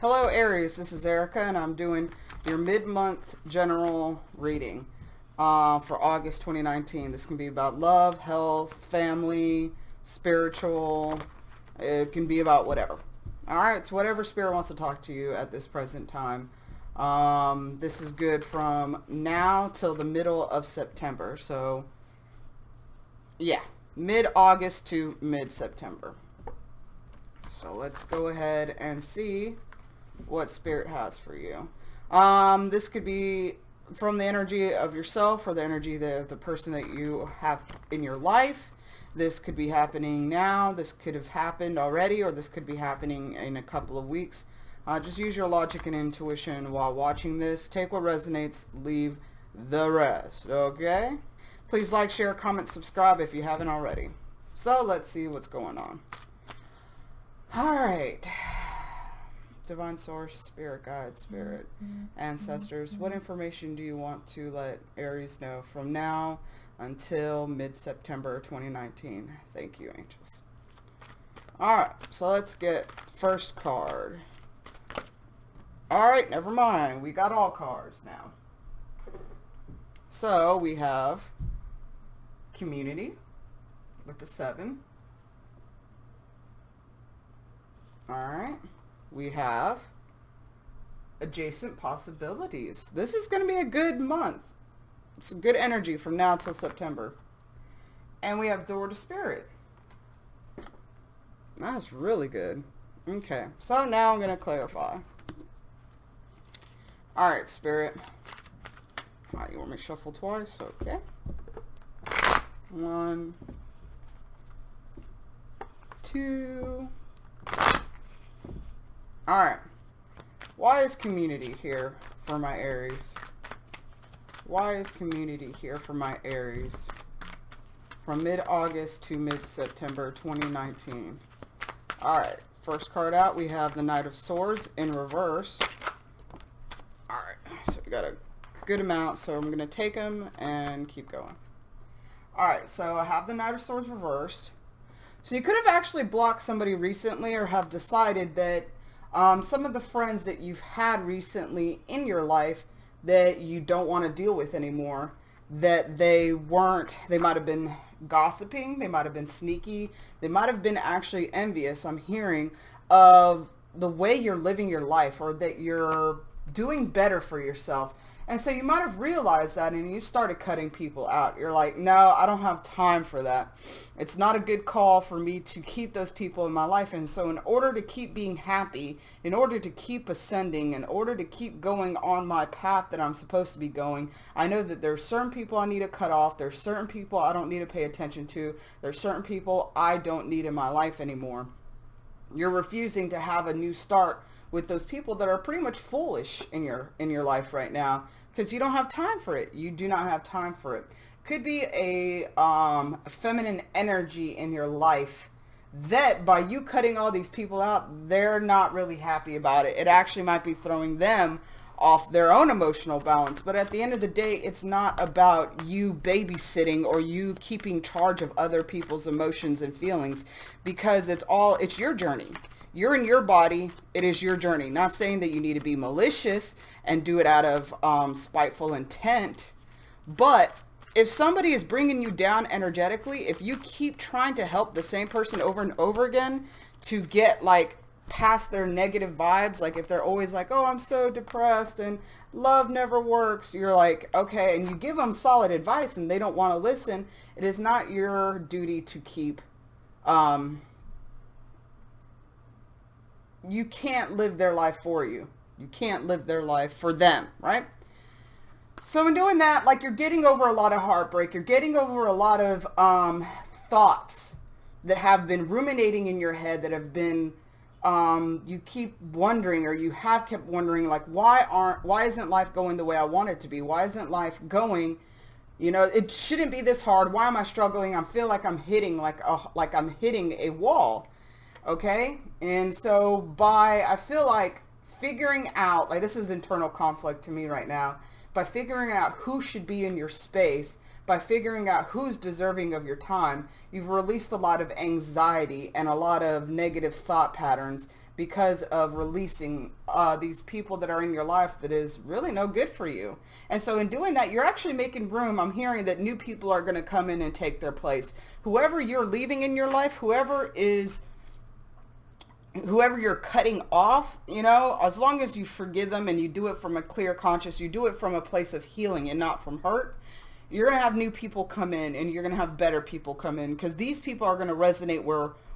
Hello Aries, this is Erica and I'm doing your mid-month general reading for August 2019. This can be about love, health, family, spiritual. It can be about whatever. Alright, so whatever spirit wants to talk to you at this present time. This is good from now till the middle of September. So yeah, mid-August to mid-September. So let's go ahead and see what spirit has for you. This could be from the energy of yourself or the energy of the person that you have in your life. This could be happening now. This could have happened already, or this could be happening in a couple of weeks. Just use your logic and intuition while watching this. Take what resonates, leave the rest, okay? Please like, share, comment, subscribe if you haven't already. So let's see what's going on. All right. Divine source, spirit guide, spirit, ancestors, what information do you want to let Aries know from now until mid-September 2019? Thank you, angels. All right, so let's get first card. All right, never mind. We got all cards now. So we have community with the 7. All right. We have adjacent possibilities. This is going to be a good month. It's a good energy from now till September. And we have door to spirit. That's really good. Okay, so now I'm going to clarify. All right, spirit. All right, you want me to shuffle twice? Okay. 1, 2. Alright, why is community here for my Aries? Why is community here for my Aries? From mid-August to mid-September 2019. Alright, first card out, we have the Knight of Swords in reverse. Alright, so we got a good amount, so I'm going to take them and keep going. Alright, so I have the Knight of Swords reversed. So you could have actually blocked somebody recently or have decided that some of the friends that you've had recently in your life that you don't want to deal with anymore, that they might have been gossiping, they might have been sneaky, they might have been actually envious, I'm hearing, of the way you're living your life or that you're doing better for yourself. And so you might have realized that and you started cutting people out. You're like, no, I don't have time for that. It's not a good call for me to keep those people in my life. And so in order to keep being happy, in order to keep ascending, in order to keep going on my path that I'm supposed to be going, I know that there's certain people I need to cut off. There's certain people I don't need to pay attention to. There's certain people I don't need in my life anymore. You're refusing to have a new start with those people that are pretty much foolish in your life right now because you don't have time for it. You do not have time for it. Could be a feminine energy in your life that by you cutting all these people out, they're not really happy about it. It actually might be throwing them off their own emotional balance. But at the end of the day, it's not about you babysitting or you keeping charge of other people's emotions and feelings, because it's your journey. You're in your body. It is your journey. Not saying that you need to be malicious and do it out of spiteful intent. But if somebody is bringing you down energetically, if you keep trying to help the same person over and over again to get like past their negative vibes, like if they're always like, oh, I'm so depressed and love never works, you're like, okay, and you give them solid advice and they don't want to listen, it is not your duty to keep you can't live their life for you. You can't live their life for them, right? So in doing that, like, you're getting over a lot of heartbreak. You're getting over a lot of thoughts that have been ruminating in your head, that have been, you keep wondering, or you have kept wondering, like, why isn't life going the way I want it to be? Why isn't life going, it shouldn't be this hard. Why am I struggling? I feel like I'm hitting, like I'm hitting a wall. Okay, and so I feel like figuring out, like, this is internal conflict to me right now, by figuring out who should be in your space, by figuring out who's deserving of your time, you've released a lot of anxiety and a lot of negative thought patterns because of releasing these people that are in your life that is really no good for you. And so in doing that, you're actually making room. I'm hearing that new people are going to come in and take their place. Whoever you're leaving in your life, whoever you're cutting off, you know, as long as you forgive them and you do it from a clear conscience, you do it from a place of healing and not from hurt, you're going to have new people come in, and you're going to have better people come in, because these people are going to resonate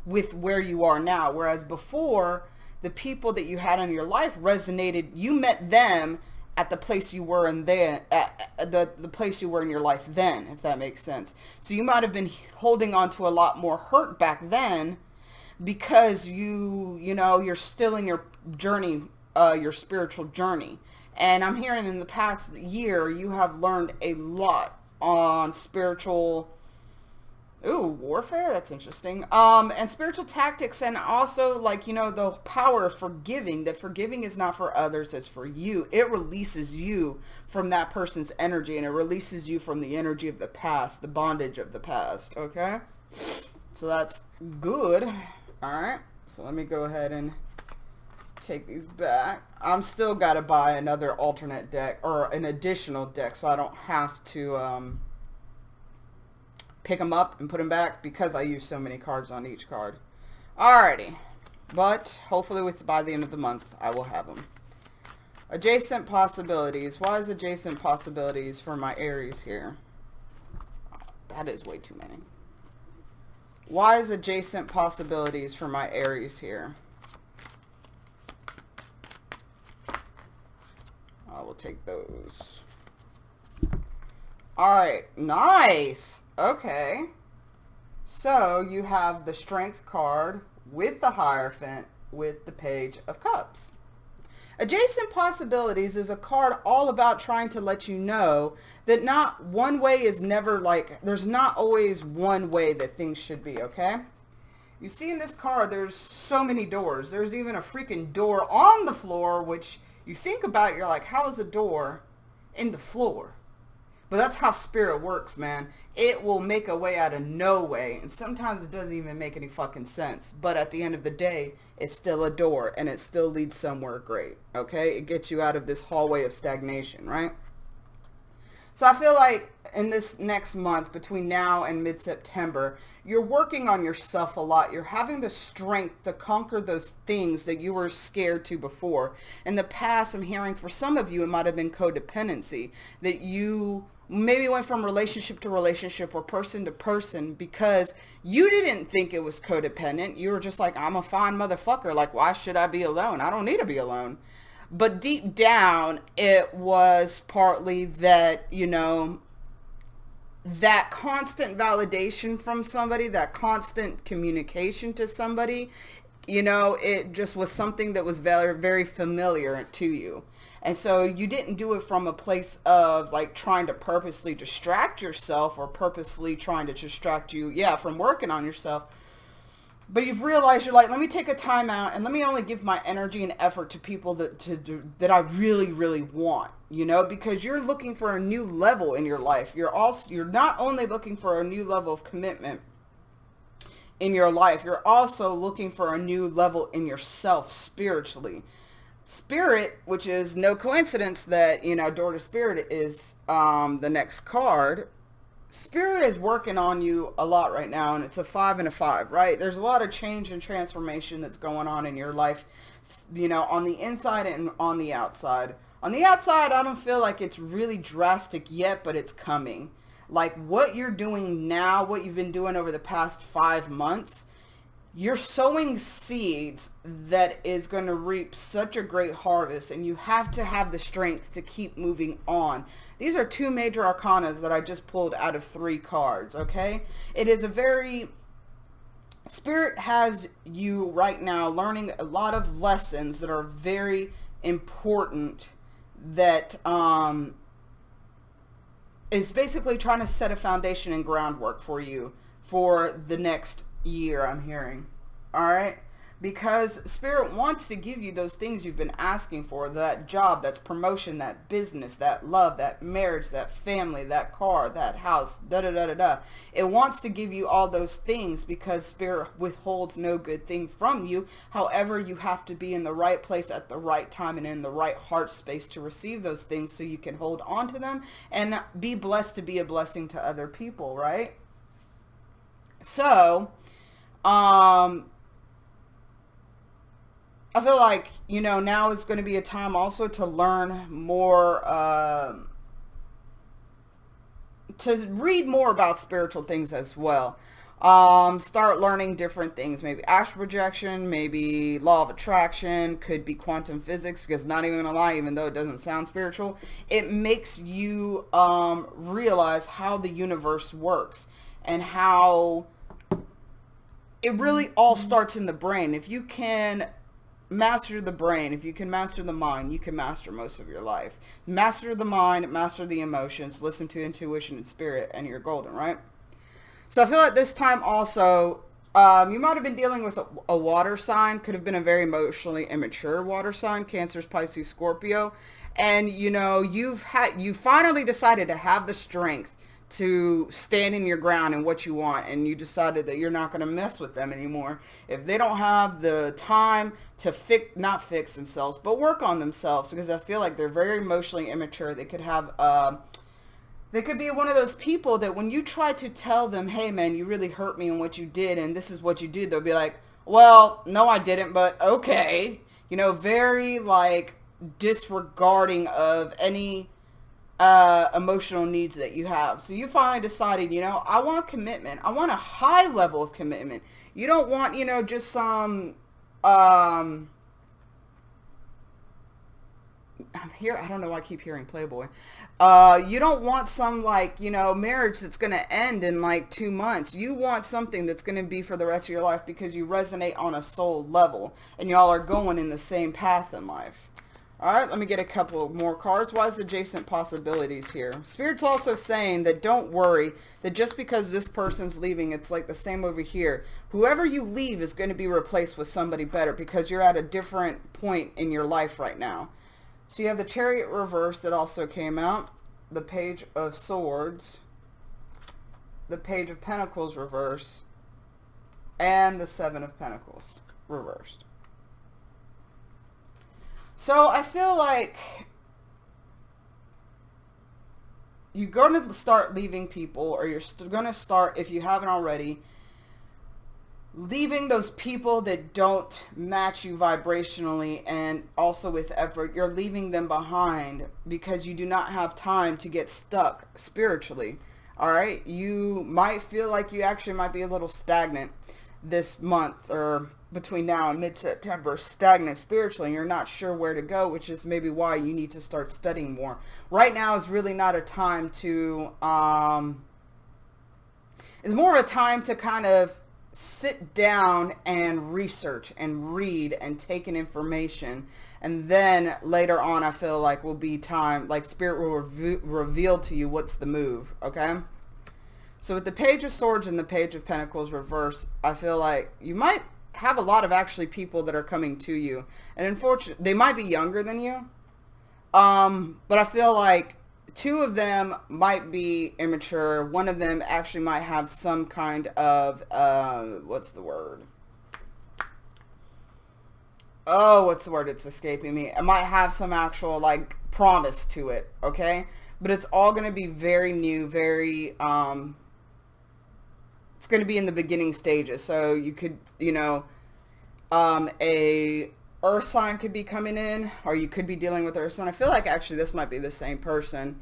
with where you are now. Whereas before, the people that you had in your life resonated, you met them at the place you were in then, at the place you were in your life then, if that makes sense. So you might have been holding on to a lot more hurt back then, because you're still in your journey, your spiritual journey. And I'm hearing in the past year, you have learned a lot on spiritual warfare. That's interesting. And spiritual tactics, and also, like, the power of forgiving, that forgiving is not for others, it's for you. It releases you from that person's energy, and it releases you from the energy of the past, the bondage of the past. Okay, so that's good. All right, so let me go ahead and take these back. I'm still got to buy another alternate deck, or an additional deck, so I don't have to pick them up and put them back, because I use so many cards on each card. Alrighty, but hopefully by the end of the month I will have them. Adjacent possibilities. Why is adjacent possibilities for my Aries here? Oh, that is way too many. Why is adjacent possibilities for my Aries here? I will take those. Alright, nice. Okay. So you have the Strength card with the Hierophant with the Page of Cups. Adjacent Possibilities is a card all about trying to let you know that not one way is never, like, there's not always one way that things should be, okay? You see in this card, there's so many doors. There's even a freaking door on the floor, which you think about, you're like, how is a door in the floor? But that's how spirit works, man. It will make a way out of no way. And sometimes it doesn't even make any fucking sense. But at the end of the day, it's still a door, and it still leads somewhere great. Okay? It gets you out of this hallway of stagnation, right? So I feel like in this next month, between now and mid-September, you're working on yourself a lot. You're having the strength to conquer those things that you were scared to before. In the past, I'm hearing for some of you, it might have been codependency, that you maybe went from relationship to relationship or person to person because you didn't think it was codependent. You were just like, I'm a fine motherfucker. Like, why should I be alone? I don't need to be alone. But deep down, it was partly that, that constant validation from somebody, that constant communication to somebody, it just was something that was very, very familiar to you. And so you didn't do it from a place of like trying to purposely distract yourself or purposely trying to distract you, from working on yourself. But you've realized, you're like, let me take a time out and let me only give my energy and effort to people that I really, really want, because you're looking for a new level in your life. You're not only looking for a new level of commitment in your life, you're also looking for a new level in yourself spiritually. Spirit, which is no coincidence that, Door to Spirit is the next card. Spirit is working on you a lot right now, and it's a 5 and a 5, right? There's a lot of change and transformation that's going on in your life, on the inside and on the outside. On the outside, I don't feel like it's really drastic yet, but it's coming. Like what you're doing now, what you've been doing over the past 5 months, you're sowing seeds that is going to reap such a great harvest, and you have to have the strength to keep moving on. These are 2 major arcanas that I just pulled out of 3 cards, okay? It is a very... Spirit has you right now learning a lot of lessons that are very important, that is basically trying to set a foundation and groundwork for you for the next year, I'm hearing. All right? because Spirit wants to give you those things you've been asking for, that job, that's promotion, that business, that love, that marriage, that family, that car, that house, da da da da da. It wants to give you all those things because Spirit withholds no good thing from you. However, you have to be in the right place at the right time and in the right heart space to receive those things so you can hold on to them and be blessed to be a blessing to other people, right? So, I feel like, you know, now is going to be a time also to learn more, to read more about spiritual things as well. Start learning different things, maybe astral projection, maybe law of attraction, could be quantum physics, because not even gonna lie, even though it doesn't sound spiritual, it makes you realize how the universe works and how it really all starts in the brain. If you can master the brain, if you can master the mind, you can master most of your life. Master the mind, master the emotions, listen to intuition and spirit, and you're golden, right? So I feel like this time also, you might have been dealing with a water sign, could have been a very emotionally immature water sign, Cancer, Pisces, Scorpio, and you know, you finally decided to have the strength to stand in your ground and what you want, and you decided that you're not going to mess with them anymore. If they don't have the time to not fix themselves, but work on themselves, because I feel like they're very emotionally immature. They could have, they could be one of those people that when you try to tell them, hey man, you really hurt me in what you did, and this is what you did, they'll be like, well, no, I didn't, but okay. You know, very like disregarding of any emotional needs that you have. So you finally decided, you know, I want commitment. I want a high level of commitment. You don't want, you know, just some, I'm here, I don't know why I keep hearing Playboy. You don't want some like, you know, marriage that's going to end in like 2 months. You want something that's going to be for the rest of your life because you resonate on a soul level and y'all are going in the same path in life. All right, let me get a couple more cards. Why is adjacent possibilities here? Spirit's also saying that don't worry, that just because this person's leaving, it's like the same over here. Whoever you leave is going to be replaced with somebody better because you're at a different point in your life right now. So you have the Chariot reverse that also came out, the Page of Swords, the Page of Pentacles reverse, and the Seven of Pentacles reversed. So I feel like you're going to start leaving people, or you're going to start, if you haven't already, leaving those people that don't match you vibrationally and also with effort. You're leaving them behind because you do not have time to get stuck spiritually. All right. You might feel like you actually might be a little stagnant this month, or between now and mid-September, stagnant spiritually, and you're not sure where to go, which is maybe why you need to start studying more. Right now is really not a time to, it's more of a time to kind of sit down and research and read and take in information, and then later on I feel like will be time, like Spirit will reveal to you what's the move, okay? So with the Page of Swords and the Page of Pentacles reverse, I feel like you might have a lot of actually people that are coming to you. And unfortunately, they might be younger than you. But I feel like 2 of them might be immature. 1 of them actually might have some kind of, what's the word? Oh, what's the word? It's escaping me. It might have some actual, like, promise to it, okay? But it's all going to be very new, very, it's going to be in the beginning stages. So you could, you know, a earth sign could be coming in, or you could be dealing with earth sign. I feel like actually this might be the same person.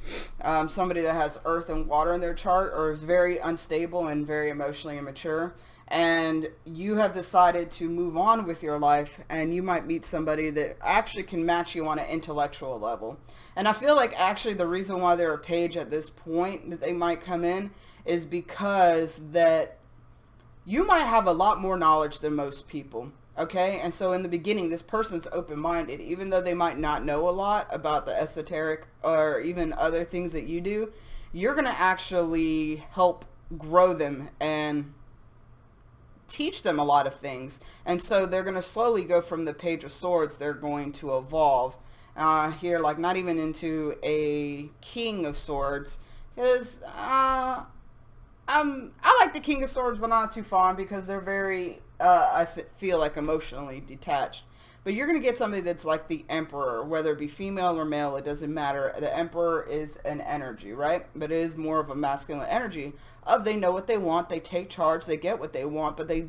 Somebody that has earth and water in their chart, or is very unstable and very emotionally immature. And you have decided to move on with your life, and you might meet somebody that actually can match you on an intellectual level. And I feel like actually the reason why they're a page at this point that they might come in is because that you might have a lot more knowledge than most people, okay? And so in the beginning, this person's open-minded, even though they might not know a lot about the esoteric or even other things that you do. You're going to actually help grow them and teach them a lot of things. And so they're going to slowly go from the Page of Swords. They're going to evolve here, like not even into a King of Swords, because I like the King of Swords, but not too fond, because they're very feel like emotionally detached. But you're going to get somebody that's like the Emperor, whether it be female or male, it doesn't matter. The Emperor is an energy, right? But it is more of a masculine energy of they know what they want, they take charge, they get what they want, but they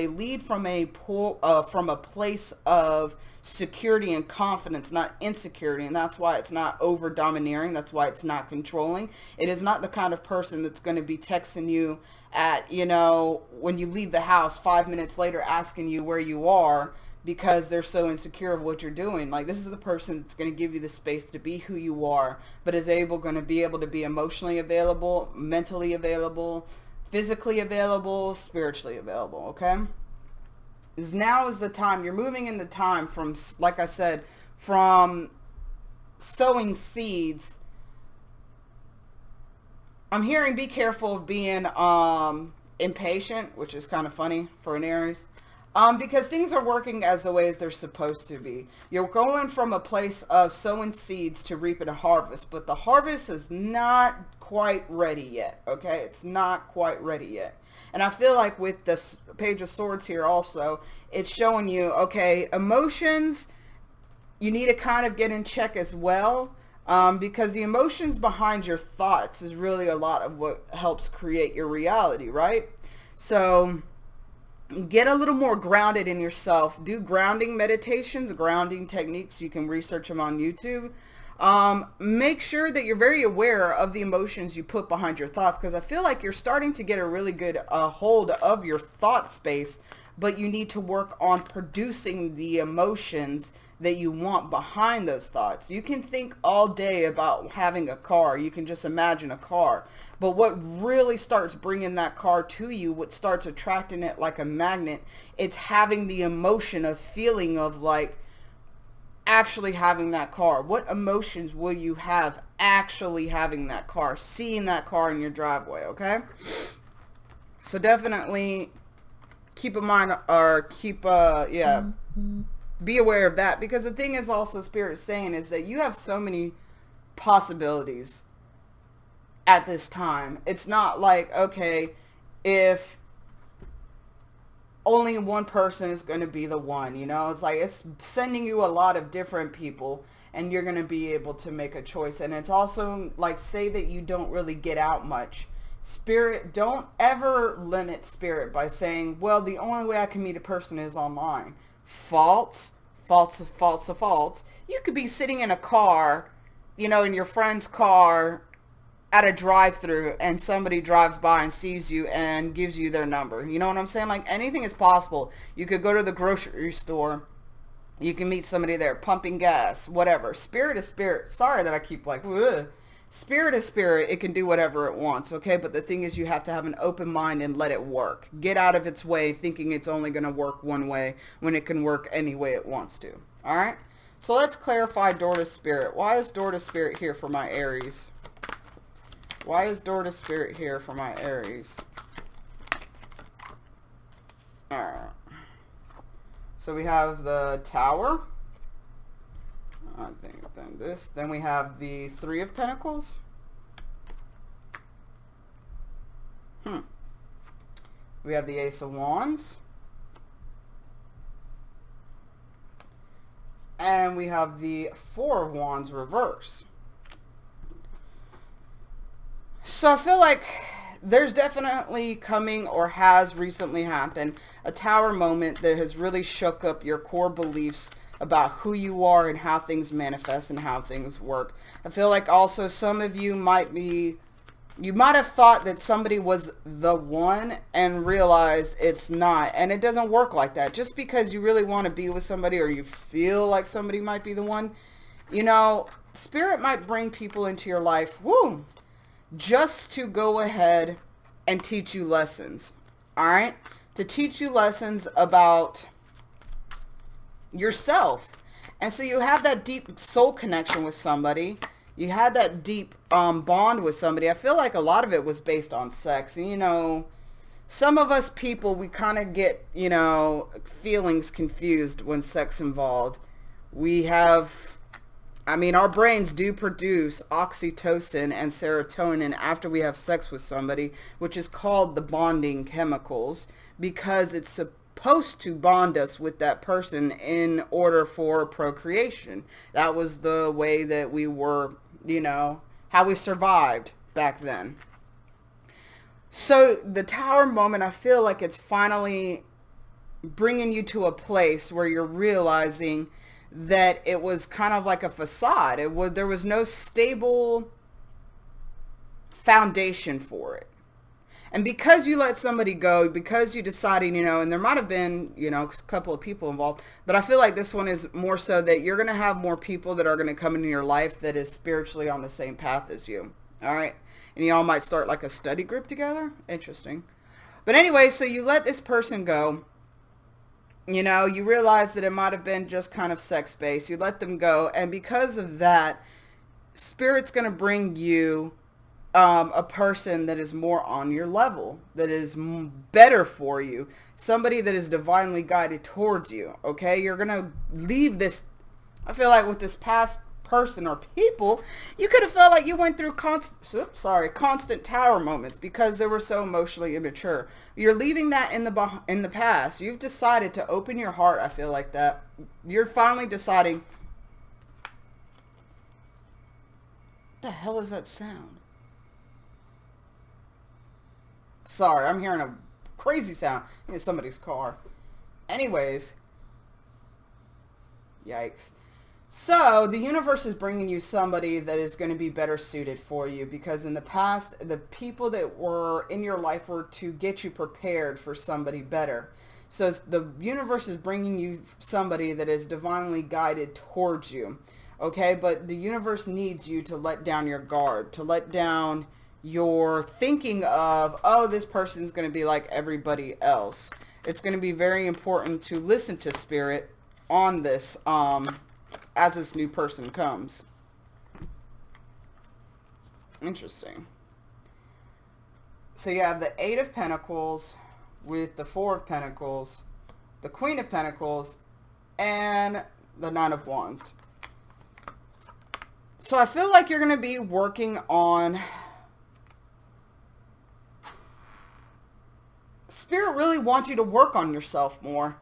lead from a place of security and confidence, not insecurity. And that's why it's not over domineering. That's why it's not controlling. It is not the kind of person that's going to be texting you at, when you leave the house 5 minutes later asking you where you are, because they're so insecure of what you're doing. Like, this is the person that's going to give you the space to be who you are, but is going to be able to be emotionally available, mentally available, physically available, spiritually available, okay? Now is the time. You're moving in the time from, like I said, from sowing seeds. I'm hearing be careful of being impatient, which is kind of funny for an Aries. Because things are working as the ways they're supposed to be. You're going from a place of sowing seeds to reaping a harvest, but the harvest is not quite ready yet, okay? It's not quite ready yet. And I feel like with the Page of Swords here also, it's showing you, okay, emotions, you need to kind of get in check as well, because the emotions behind your thoughts is really a lot of what helps create your reality, right? So get a little more grounded in yourself. Do grounding meditations, grounding techniques. You can research them on YouTube. Make sure that you're very aware of the emotions you put behind your thoughts, because I feel like you're starting to get a really good hold of your thought space, but you need to work on producing the emotions that you want behind those thoughts. You can think all day about having a car. You can just imagine a car. But what really starts bringing that car to you, what starts attracting it like a magnet, it's having the emotion of feeling of like actually having that car. What emotions will you have actually having that car, seeing that car in your driveway, okay? So definitely keep in mind, or be aware of that, because the thing is also Spirit saying is that you have so many possibilities at this time. It's not like, okay, if only one person is going to be the one, it's like it's sending you a lot of different people, and you're going to be able to make a choice. And it's also like, say that you don't really get out much. Spirit, don't ever limit Spirit by saying, well, the only way I can meet a person is online. False. You could be sitting in a car, in your friend's car at a drive-through, and somebody drives by and sees you and gives you their number. You know what I'm saying? Like, anything is possible. You could go to the grocery store. You can meet somebody there pumping gas, whatever. Spirit is Spirit. Sorry that I keep like, ugh. Spirit is Spirit. It can do whatever it wants, okay? But the thing is, you have to have an open mind and let it work. Get out of its way thinking it's only going to work one way when it can work any way it wants to. All right? So let's clarify Door to Spirit. Why is Door to Spirit here for my Aries? Why is Door to Spirit here for my Aries? All right. So we have the Tower. I think then this. Then we have the Three of Pentacles. We have the Ace of Wands. And we have the Four of Wands reverse. So I feel like there's definitely coming, or has recently happened, a Tower moment that has really shook up your core beliefs about who you are and how things manifest and how things work. I feel like also some of you might have thought that somebody was the one and realized it's not. And it doesn't work like that. Just because you really want to be with somebody, or you feel like somebody might be the one, Spirit might bring people into your life, just to go ahead and teach you lessons. All right? To teach you lessons about yourself. And so you have that deep soul connection with somebody. You had that deep bond with somebody. I feel like a lot of it was based on sex. And Some of us people, we kind of get, you know, feelings confused when sex involved. We have, I mean, our brains do produce oxytocin and serotonin after we have sex with somebody, which is called the bonding chemicals, because it's supposed to bond us with that person in order for procreation. That was the way that we were, you know, how we survived back then. So the tower moment, I feel like it's finally bringing you to a place where you're realizing that it was kind of like a facade. There was no stable foundation for it. And because you let somebody go, because you decided, you know, and there might have been, you know, a couple of people involved, but I feel like this one is more so that you're going to have more people that are going to come into your life that is spiritually on the same path as you. All right. And y'all might start like a study group together. Interesting. But anyway, so you let this person go. You know, you realize that it might have been just kind of sex-based. You let them go. And because of that, Spirit's going to bring you a person that is more on your level, that is better for you, somebody that is divinely guided towards you. Okay, you're gonna leave this. I feel like with this past person or people, you could have felt like you went through constant tower moments because they were so emotionally immature. You're leaving that in the past. You've decided to open your heart. I feel like that you're finally deciding. What the hell is that sound? Sorry, I'm hearing a crazy sound in somebody's car. Anyways. Yikes. So, the universe is bringing you somebody that is going to be better suited for you, because in the past, the people that were in your life were to get you prepared for somebody better. So, the universe is bringing you somebody that is divinely guided towards you. Okay? But the universe needs you to let down your guard, to let down your thinking of, oh, this person's going to be like everybody else. It's going to be very important to listen to Spirit on this as this new person comes. Interesting. So you have the Eight of Pentacles with the Four of Pentacles, the Queen of Pentacles, and the Nine of Wands. So I feel like you're going to be working on... Spirit really wants you to work on yourself more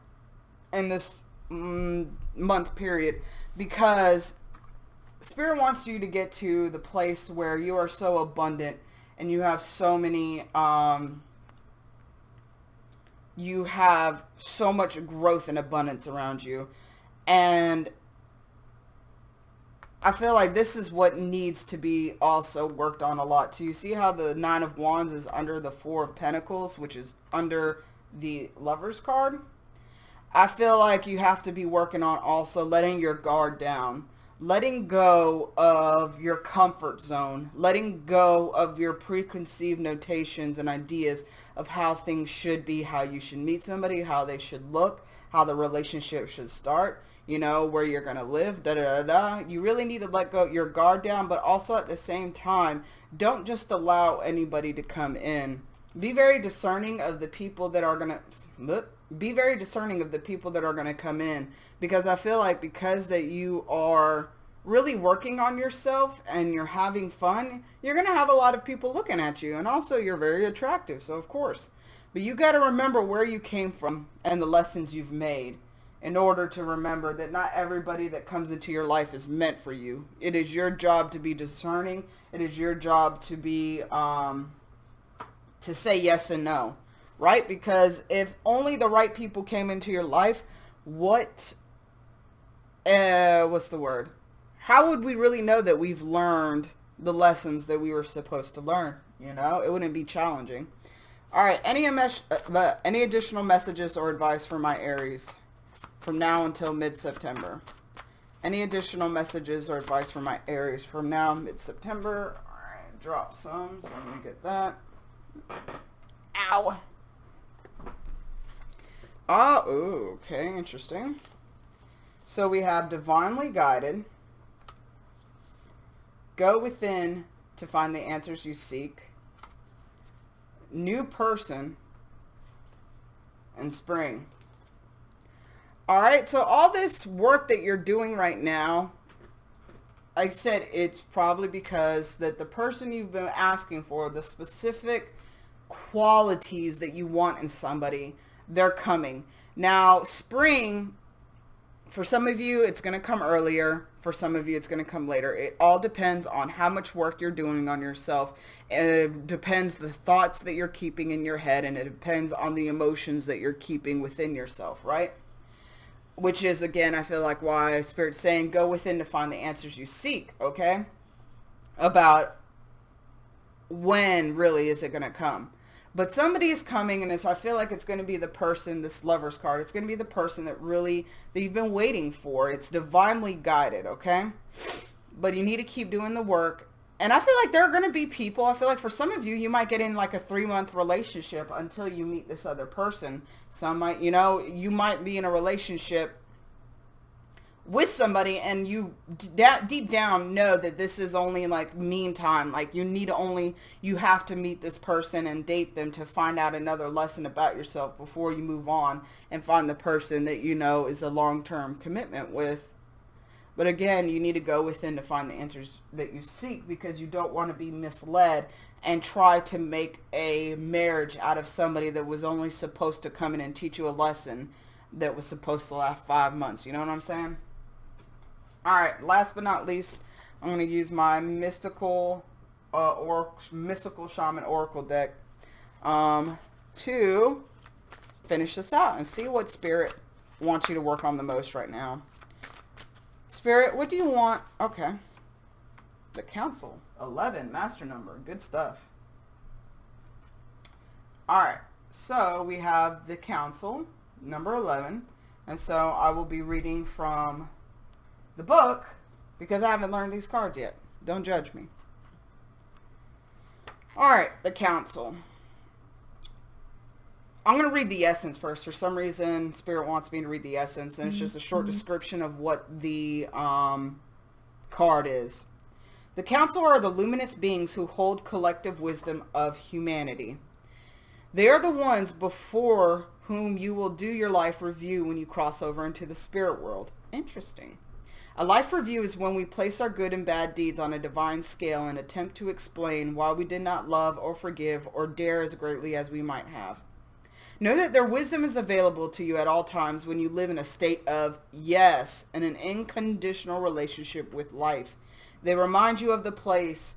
in this month period, because Spirit wants you to get to the place where you are so abundant and you have so many, you have so much growth and abundance around you. And I feel like this is what needs to be also worked on a lot too. You see how the Nine of Wands is under the Four of Pentacles, which is under the Lover's card? I feel like you have to be working on also letting your guard down, letting go of your comfort zone, letting go of your preconceived notations and ideas of how things should be, how you should meet somebody, how they should look, how the relationship should start. You know, where you're going to live, da-da-da-da. You really need to let go your guard down, but also at the same time, don't just allow anybody to come in. Be very discerning of the people that are going to... Be very discerning of the people that are going to come in. Because I feel like because that you are really working on yourself and you're having fun, you're going to have a lot of people looking at you. And also, you're very attractive, so of course. But you got to remember where you came from and the lessons you've made, in order to remember that not everybody that comes into your life is meant for you. It is your job to be discerning. It is your job to be, to say yes and no, right? Because if only the right people came into your life, what's the word? How would we really know that we've learned the lessons that we were supposed to learn? You know, it wouldn't be challenging. All right, any additional messages or advice for my Aries from now until mid-September? Any additional messages or advice for my Aries from now, mid-September? All right, drop some, so let me get that. Ow. Oh, ooh, okay, interesting. So we have divinely guided. Go within to find the answers you seek. New person. in spring. All right, so all this work that you're doing right now, like I said, it's probably because that the person you've been asking for, the specific qualities that you want in somebody, they're coming. Now, spring, for some of you, it's going to come earlier. For some of you, it's going to come later. It all depends on how much work you're doing on yourself. It depends the thoughts that you're keeping in your head, and it depends on the emotions that you're keeping within yourself, right? Which is, again, I feel like why Spirit's saying go within to find the answers you seek, okay? About when really is it going to come. But somebody is coming, and I feel like it's going to be the person, this Lover's card. It's going to be the person that you've been waiting for. It's divinely guided, okay? But you need to keep doing the work. And I feel like there are going to be people, I feel like for some of you, you might get in like a 3-month relationship until you meet this other person. Some might, you might be in a relationship with somebody and you deep down know that this is only like meantime. Like you have to meet this person and date them to find out another lesson about yourself before you move on and find the person that is a long-term commitment with. But again, you need to go within to find the answers that you seek, because you don't want to be misled and try to make a marriage out of somebody that was only supposed to come in and teach you a lesson that was supposed to last 5 months. You know what I'm saying? All right, last but not least, I'm going to use my mystical shaman oracle deck to finish this out and see what Spirit wants you to work on the most right now. Spirit, what do you want? Okay. The Council. 11. Master number. Good stuff. Alright. So, we have the Council. Number 11. And so, I will be reading from the book, because I haven't learned these cards yet. Don't judge me. Alright. The Council. I'm going to read the essence first. For some reason, Spirit wants me to read the essence, and it's just a short description of what the card is. The Council are the luminous beings who hold collective wisdom of humanity. They are the ones before whom you will do your life review when you cross over into the spirit world. Interesting. A life review is when we place our good and bad deeds on a divine scale and attempt to explain why we did not love or forgive or dare as greatly as we might have. Know that their wisdom is available to you at all times when you live in a state of yes and an unconditional relationship with life. They remind you of the place.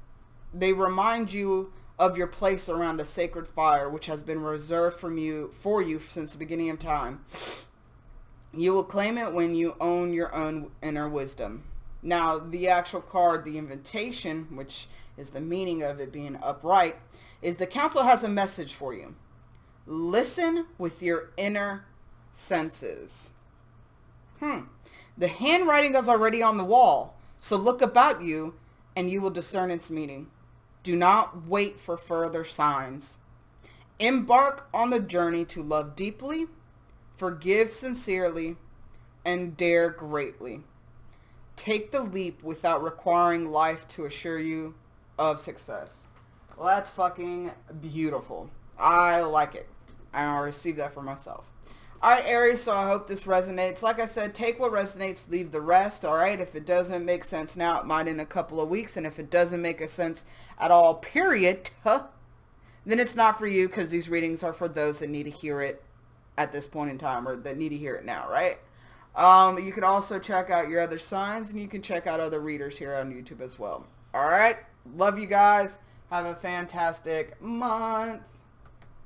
They remind you of your place around a sacred fire which has been reserved for you since the beginning of time. You will claim it when you own your own inner wisdom. Now, the actual card, the invitation, which is the meaning of it being upright, is the Council has a message for you. Listen with your inner senses. The handwriting is already on the wall, so look about you and you will discern its meaning. Do not wait for further signs. Embark on the journey to love deeply, forgive sincerely, and dare greatly. Take the leap without requiring life to assure you of success. Well, that's fucking beautiful. I like it. I'll receive that for myself. Alright, Aries, so I hope this resonates. Like I said, take what resonates, leave the rest, alright? If it doesn't make sense now, it might in a couple of weeks. And if it doesn't make a sense at all, period, then it's not for you, because these readings are for those that need to hear it at this point in time, or that need to hear it now, right? You can also check out your other signs, and you can check out other readers here on YouTube as well. Alright? Love you guys. Have a fantastic month.